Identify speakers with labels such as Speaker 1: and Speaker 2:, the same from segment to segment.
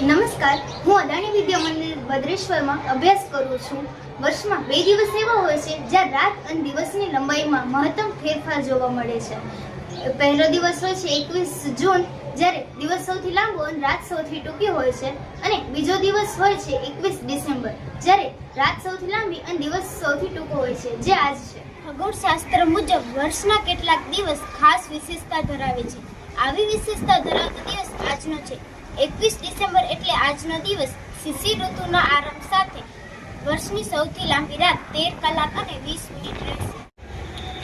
Speaker 1: નમસ્કાર, હું અદાણી વિદ્યા મંદિર ભદ્રેશ્વરમાં અભ્યાસ કરું છું. વર્ષમાં 2 દિવસ એવા હોય છે જ્યાં રાત અને દિવસની લંબાઈમાં મહત્તમ ફેરફાર જોવા મળે છે. પહેલો દિવસ હોય છે 21 જૂન, જ્યારે દિવસ સૌથી લાંબો અને રાત સૌથી ટૂંકી હોય છે, અને બીજો દિવસ હોય છે 21 ડિસેમ્બર, જ્યારે રાત સૌથી લાંબી અને દિવસ સૌથી ટૂંકો હોય છે, જે આજ છે.
Speaker 2: ખગોળશાસ્ત્ર મુજબ વર્ષના કેટલાક દિવસ ખાસ વિશેષતા ધરાવે છે. આવી વિશેષતા ધરાવતો દિવસ આજનો છે. 21 ડિસેમ્બર એટલે આજનો દિવસ શિશિર ઋતુના આરંભ સાથે વર્ષની સૌથી લાંબી રાત 13 કલાક અને 20 મિનિટ રહેશે.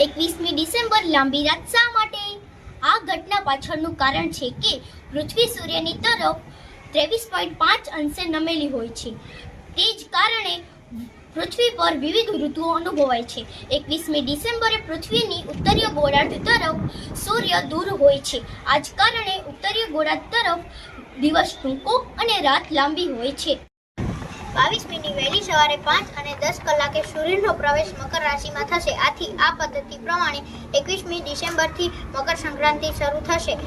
Speaker 2: 21મી ડિસેમ્બર લાંબી રાત શા માટે? આ ઘટના પાછળનું કારણ છે કે પૃથ્વી સૂર્યની તરફ 23.5 અંશે નમેલી હોય છે. તે જ કારણે પૃથ્વી પર વિવિધ ઋતુઓ અનુભવાય છે. 21મી ડિસેમ્બરે પૃથ્વીની ઉત્તરીય ગોળાર્ધ તરફ સૂર્ય દૂર હોય છે. આ જ કારણે ઉત્તરીય ગોળાર્ધ તરફ દિવસ ટૂંકો અને રાત લાંબી હોય છે. 22મીની વહેલી સવારે 5 અને 10 કલાકે સૂર્યનો પ્રવેશ મકર રાશિમાં થશે. આથી આ પદ્ધતિ પ્રમાણે 21મી ડિસેમ્બરથી મકર સંક્રાંતિ શરૂ થશે.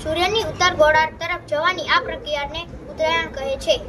Speaker 2: સૂર્યની ઉત્તર ગોળાર્ધ તરફ જવાની આ પ્રક્રિયાને ઉત્તરાયણ કહે છે.